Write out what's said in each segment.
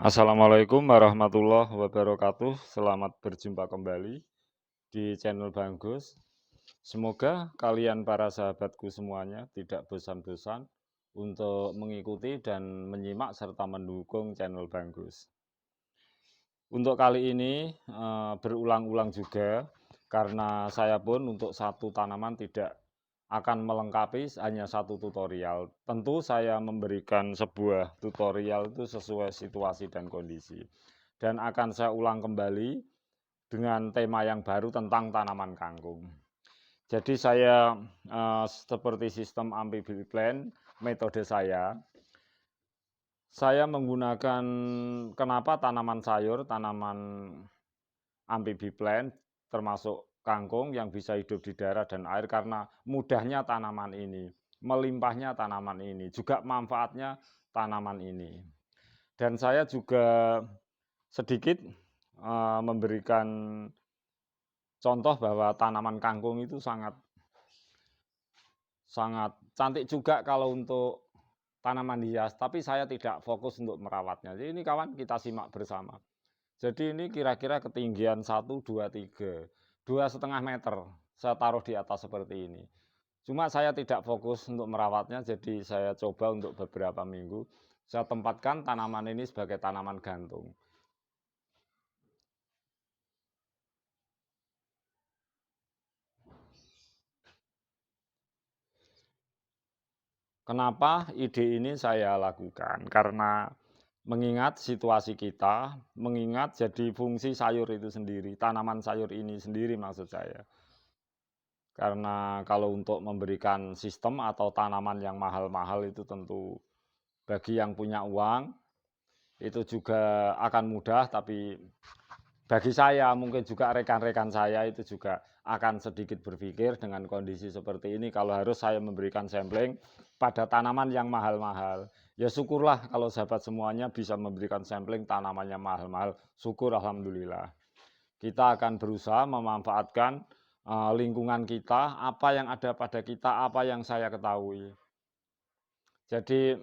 Assalamualaikum warahmatullahi wabarakatuh. Selamat berjumpa kembali di channel Bang Gus. Semoga kalian para sahabatku semuanya tidak bosan-bosan untuk mengikuti dan menyimak serta mendukung channel Bang Gus. Untuk kali ini berulang-ulang juga karena saya pun untuk satu tanaman tidak akan melengkapi hanya satu tutorial. Tentu saya memberikan sebuah tutorial itu sesuai situasi dan kondisi. Dan akan saya ulang kembali dengan tema yang baru tentang tanaman kangkung. Jadi saya seperti sistem amphibiplant, metode saya menggunakan kenapa tanaman sayur, tanaman amphibiplant termasuk kangkung yang bisa hidup di darat dan air karena mudahnya tanaman ini, melimpahnya tanaman ini, juga manfaatnya tanaman ini. Dan saya juga sedikit memberikan contoh bahwa tanaman kangkung itu sangat cantik juga kalau untuk tanaman hias, tapi saya tidak fokus untuk merawatnya. Jadi ini kawan kita simak bersama. Jadi ini kira-kira ketinggian 1, 2, 3, 2,5 meter saya taruh di atas seperti ini. Cuma saya tidak fokus untuk merawatnya, jadi saya coba untuk beberapa minggu. Saya tempatkan tanaman ini sebagai tanaman gantung. Kenapa ide ini saya lakukan? Karena mengingat situasi kita, mengingat jadi fungsi sayur itu sendiri, tanaman sayur ini sendiri maksud saya. Karena kalau untuk memberikan sistem atau tanaman yang mahal-mahal itu tentu bagi yang punya uang itu juga akan mudah, tapi bagi saya mungkin juga rekan-rekan saya itu juga akan sedikit berpikir dengan kondisi seperti ini kalau harus saya memberikan sampling pada tanaman yang mahal-mahal. Ya syukurlah kalau sahabat semuanya bisa memberikan sampling tanamannya mahal-mahal, syukur alhamdulillah. Kita akan berusaha memanfaatkan lingkungan kita, apa yang ada pada kita, apa yang saya ketahui. Jadi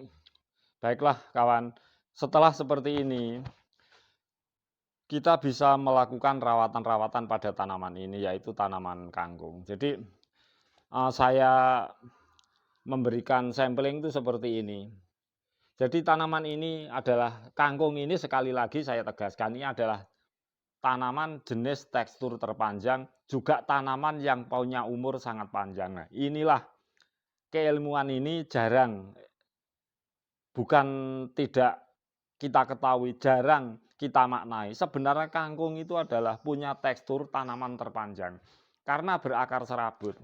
baiklah kawan, setelah seperti ini kita bisa melakukan rawatan-rawatan pada tanaman ini, yaitu tanaman kangkung. Jadi saya memberikan sampling itu seperti ini. Jadi tanaman ini adalah kangkung ini, sekali lagi saya tegaskan, ini adalah tanaman jenis tekstur terpanjang, juga tanaman yang punya umur sangat panjang. Nah, inilah keilmuan ini jarang, bukan tidak kita ketahui, jarang kita maknai. Sebenarnya kangkung itu adalah punya tekstur tanaman terpanjang karena berakar serabut.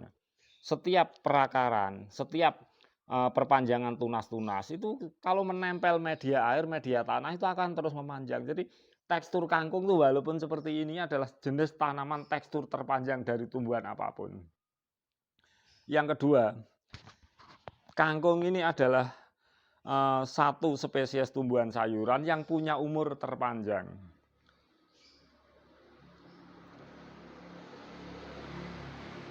Setiap perakaran, setiap perpanjangan tunas-tunas itu kalau menempel media air, media tanah itu akan terus memanjang. Jadi tekstur kangkung itu walaupun seperti ini adalah jenis tanaman tekstur terpanjang dari tumbuhan apapun. Yang kedua, kangkung ini adalah satu spesies tumbuhan sayuran yang punya umur terpanjang.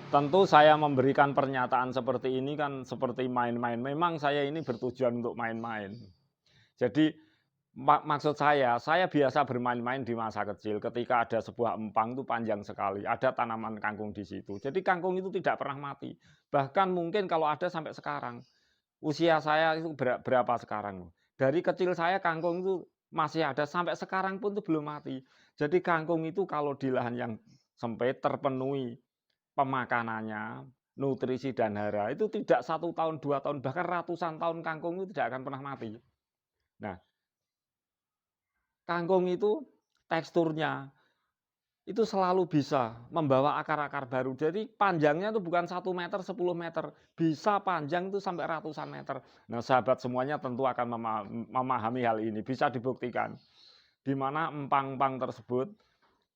Tentu saya memberikan pernyataan seperti ini kan seperti main-main. Memang saya ini bertujuan untuk main-main. Jadi maksud saya biasa bermain-main di masa kecil ketika ada sebuah empang itu panjang sekali, ada tanaman kangkung di situ. Jadi kangkung itu tidak pernah mati. Bahkan mungkin kalau ada sampai sekarang. Usia saya itu berapa sekarang? Dari kecil saya kangkung itu masih ada, sampai sekarang pun itu belum mati. Jadi kangkung itu kalau di lahan yang sempit terpenuhi pemakanannya, nutrisi dan hara, itu tidak 1 tahun, 2 tahun, bahkan ratusan tahun kangkung itu tidak akan pernah mati. Nah, kangkung itu teksturnya itu selalu bisa membawa akar-akar baru. Jadi panjangnya itu bukan 1 meter, 10 meter, bisa panjang itu sampai ratusan meter. Nah, sahabat semuanya tentu akan memahami hal ini, bisa dibuktikan. Di mana empang-empang tersebut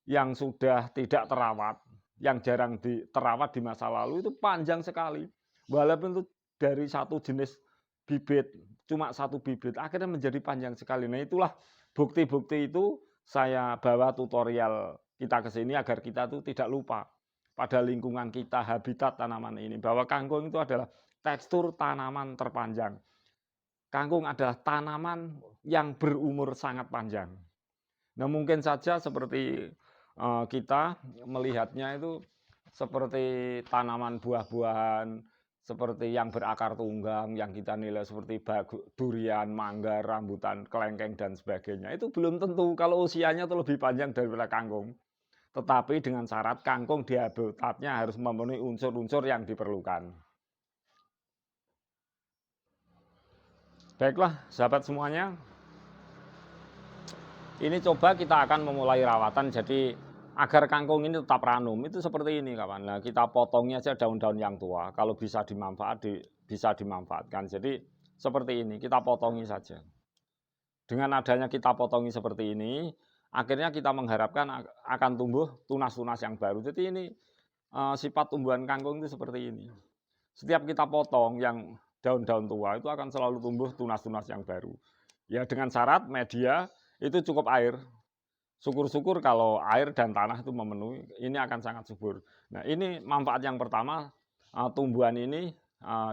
yang sudah tidak terawat, yang jarang terawat di masa lalu itu panjang sekali. Walaupun itu dari satu jenis bibit, cuma satu bibit, akhirnya menjadi panjang sekali. Nah, itulah bukti-bukti itu saya bawa tutorial kita ke sini agar kita itu tidak lupa pada lingkungan kita, habitat tanaman ini, bahwa kangkung itu adalah tekstur tanaman terpanjang. Kangkung adalah tanaman yang berumur sangat panjang. Nah, mungkin saja seperti kita melihatnya itu seperti tanaman buah-buahan, seperti yang berakar tunggang, yang kita nilai seperti durian, mangga, rambutan, kelengkeng, dan sebagainya. Itu belum tentu kalau usianya itu lebih panjang daripada kangkung. Tetapi dengan syarat kangkung di habitatnya harus memenuhi unsur-unsur yang diperlukan. Baiklah, sahabat semuanya. Ini coba kita akan memulai rawatan, jadi agar kangkung ini tetap ranum, itu seperti ini kawan. Nah, kita potongnya saja daun-daun yang tua, kalau bisa bisa dimanfaatkan. Jadi seperti ini, kita potongi saja. Dengan adanya kita potongi seperti ini, akhirnya kita mengharapkan akan tumbuh tunas-tunas yang baru. Jadi ini sifat tumbuhan kangkung itu seperti ini. Setiap kita potong yang daun-daun tua, itu akan selalu tumbuh tunas-tunas yang baru. Ya dengan syarat media itu cukup air. Syukur-syukur kalau air dan tanah itu memenuhi, ini akan sangat subur. Nah, ini manfaat yang pertama, tumbuhan ini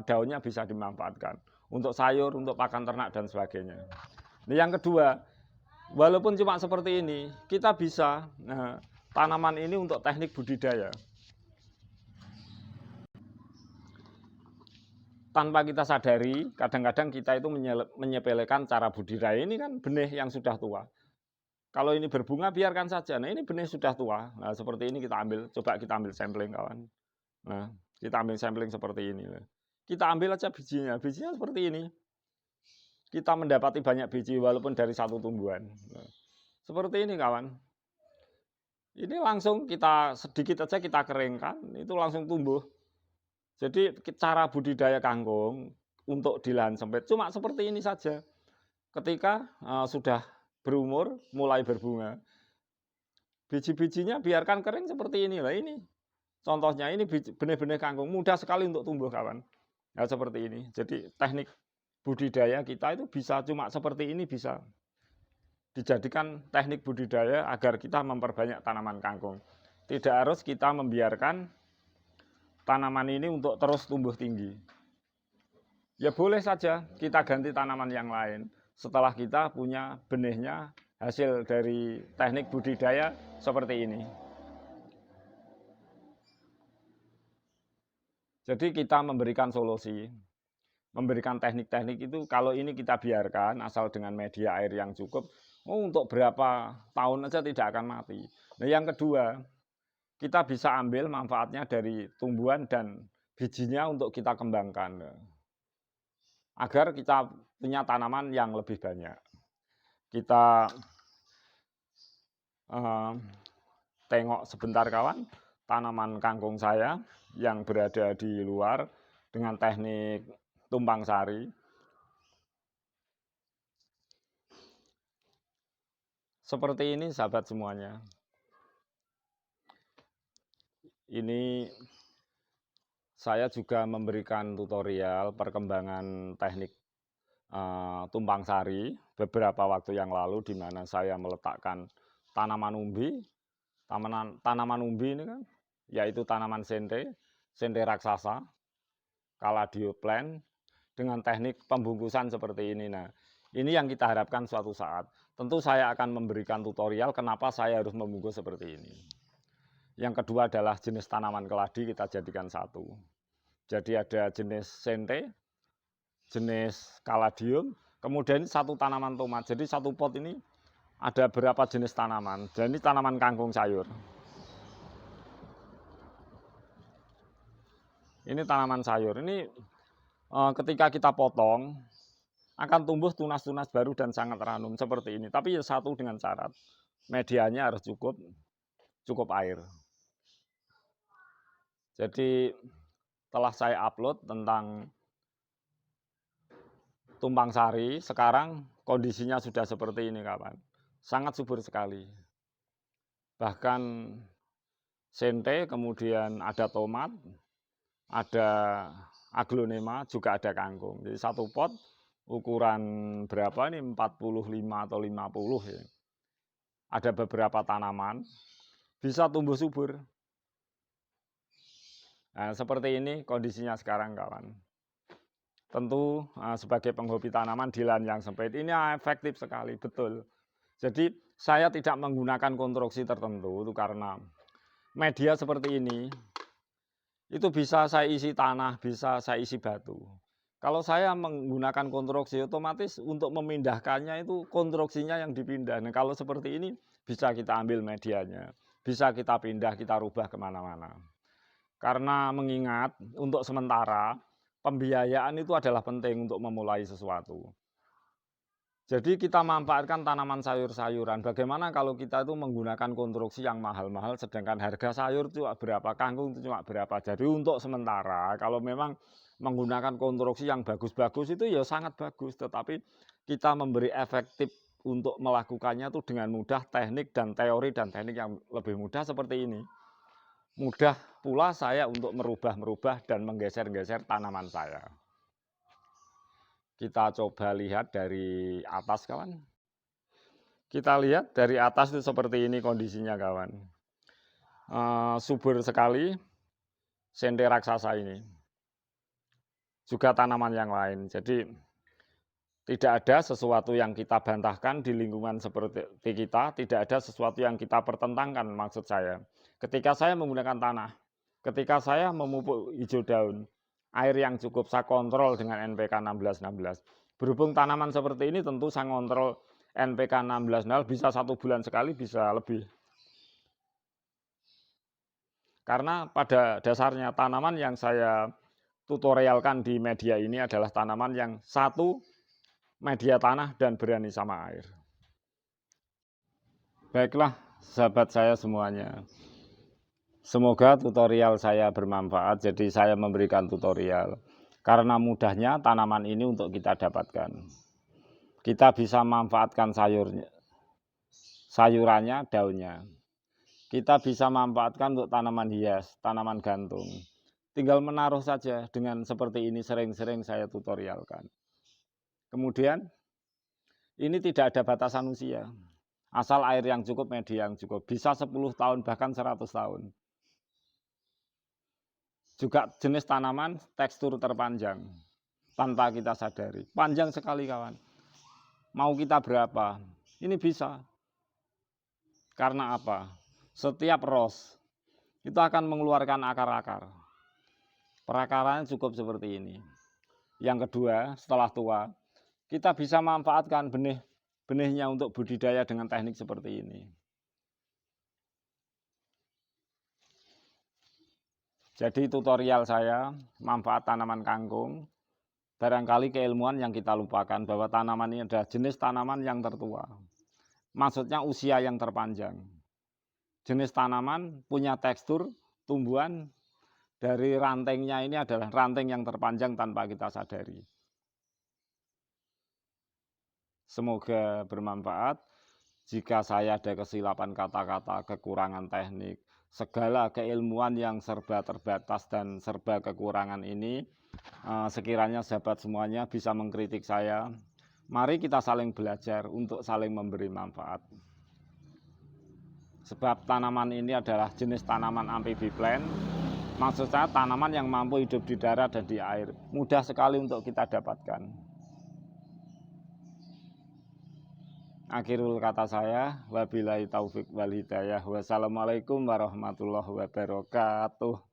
daunnya bisa dimanfaatkan untuk sayur, untuk pakan ternak dan sebagainya. Nah, yang kedua, walaupun cuma seperti ini, kita bisa tanaman ini untuk teknik budidaya. Tanpa kita sadari, kadang-kadang kita itu menyepelekan cara budidaya. Ini kan benih yang sudah tua. Kalau ini berbunga biarkan saja. Nah, ini benih sudah tua. Nah, seperti ini kita ambil, coba kita ambil sampling kawan. Nah, kita ambil sampling seperti ini. Kita ambil aja bijinya. Bijinya seperti ini. Kita mendapati banyak biji walaupun dari satu tumbuhan. Nah, seperti ini kawan. Ini langsung kita sedikit aja kita keringkan, itu langsung tumbuh. Jadi cara budidaya kangkung untuk di lahan sempit cuma seperti ini saja. Ketika sudah berumur, mulai berbunga, biji-bijinya biarkan kering seperti inilah ini. Contohnya ini benih-benih kangkung mudah sekali untuk tumbuh kawan. Nah, seperti ini. Jadi teknik budidaya kita itu bisa cuma seperti ini, bisa dijadikan teknik budidaya agar kita memperbanyak tanaman kangkung. Tidak harus kita membiarkan tanaman ini untuk terus tumbuh tinggi. Ya boleh saja kita ganti tanaman yang lain setelah kita punya benihnya hasil dari teknik budidaya seperti ini. Jadi kita memberikan solusi, memberikan teknik-teknik itu kalau ini kita biarkan asal dengan media air yang cukup, untuk berapa tahun saja tidak akan mati. Nah, yang kedua, kita bisa ambil manfaatnya dari tumbuhan dan bijinya untuk kita kembangkan agar kita punya tanaman yang lebih banyak. Kita tengok sebentar kawan, tanaman kangkung saya yang berada di luar dengan teknik tumpang sari. Seperti ini sahabat semuanya. Ini saya juga memberikan tutorial perkembangan teknik tumpang sari beberapa waktu yang lalu, di mana saya meletakkan tanaman umbi. Tanaman umbi ini kan yaitu tanaman sente raksasa, Caladium plant, dengan teknik pembungkusan seperti ini. Nah, ini yang kita harapkan suatu saat. Tentu saya akan memberikan tutorial kenapa saya harus membungkus seperti ini. Yang kedua adalah jenis tanaman keladi kita jadikan satu. Jadi ada jenis sente, jenis caladium, kemudian satu tanaman tomat. Jadi satu pot ini ada berapa jenis tanaman. Dan ini tanaman kangkung sayur. Ini tanaman sayur. Ini ketika kita potong akan tumbuh tunas-tunas baru dan sangat ranum seperti ini. Tapi ya satu dengan syarat, medianya harus cukup air. Jadi telah saya upload tentang tumpang sari, sekarang kondisinya sudah seperti ini kawan. Sangat subur sekali. Bahkan sente, kemudian ada tomat, ada aglonema, juga ada kangkung. Jadi satu pot ukuran berapa ini, 45 atau 50 ya. Ada beberapa tanaman bisa tumbuh subur. Nah, seperti ini kondisinya sekarang kawan. tentu sebagai penghobi tanaman di lahan yang sempit ini efektif sekali, betul. Jadi saya tidak menggunakan konstruksi tertentu itu karena media seperti ini itu bisa saya isi tanah, bisa saya isi batu. Kalau saya menggunakan konstruksi otomatis untuk memindahkannya itu konstruksinya yang dipindah. Nah, kalau seperti ini bisa kita ambil medianya, bisa kita pindah, kita rubah kemana-mana. Karena mengingat untuk sementara pembiayaan itu adalah penting untuk memulai sesuatu. Jadi kita manfaatkan tanaman sayur-sayuran. Bagaimana kalau kita itu menggunakan konstruksi yang mahal-mahal sedangkan harga sayur itu berapa, kangkung itu cuma berapa. Jadi untuk sementara kalau memang menggunakan konstruksi yang bagus-bagus itu ya sangat bagus. Tetapi kita memberi efektif untuk melakukannya itu dengan mudah, teknik dan teori dan teknik yang lebih mudah seperti ini. Mudah pula saya untuk merubah-merubah dan menggeser-geser tanaman saya. Kita coba lihat dari atas kawan. Kita lihat dari atas itu seperti ini kondisinya kawan. Subur sekali sente raksasa ini. Juga tanaman yang lain. Jadi tidak ada sesuatu yang kita bantahkan di lingkungan seperti kita. Tidak ada sesuatu yang kita pertentangkan maksud saya. Ketika saya menggunakan tanah. Ketika saya memupuk hijau daun. Air yang cukup saya kontrol dengan NPK 1616. Berhubung tanaman seperti ini tentu saya kontrol NPK 1616 bisa 1 bulan sekali, bisa lebih. Karena pada dasarnya tanaman yang saya tutorialkan di media ini adalah tanaman yang satu media tanah dan berani sama air. Baiklah sahabat saya semuanya. Semoga tutorial saya bermanfaat, jadi saya memberikan tutorial. Karena mudahnya tanaman ini untuk kita dapatkan. Kita bisa manfaatkan sayurannya, daunnya. Kita bisa manfaatkan untuk tanaman hias, tanaman gantung. Tinggal menaruh saja dengan seperti ini sering-sering saya tutorialkan. Kemudian, ini tidak ada batasan usia. Asal air yang cukup, media yang cukup. Bisa 10 tahun, bahkan 100 tahun. Juga jenis tanaman tekstur terpanjang tanpa kita sadari. Panjang sekali kawan. Mau kita berapa? Ini bisa. Karena apa? Setiap ros itu akan mengeluarkan akar-akar. Perakarannya cukup seperti ini. Yang kedua, setelah tua, kita bisa manfaatkan benihnya untuk budidaya dengan teknik seperti ini. Jadi tutorial saya, manfaat tanaman kangkung, barangkali keilmuan yang kita lupakan bahwa tanaman ini adalah jenis tanaman yang tertua. Maksudnya usia yang terpanjang. Jenis tanaman punya tekstur, tumbuhan dari rantingnya ini adalah ranting yang terpanjang tanpa kita sadari. Semoga bermanfaat. Jika saya ada kesilapan kata-kata, kekurangan teknik, segala keilmuan yang serba terbatas dan serba kekurangan ini, sekiranya sahabat semuanya bisa mengkritik saya. Mari kita saling belajar untuk saling memberi manfaat. Sebab tanaman ini adalah jenis tanaman amphibi plant. Maksud saya tanaman yang mampu hidup di darat dan di air. Mudah sekali untuk kita dapatkan. Akhirul kata saya, wabillahi taufik wal hidayah. Wassalamualaikum warahmatullahi wabarakatuh.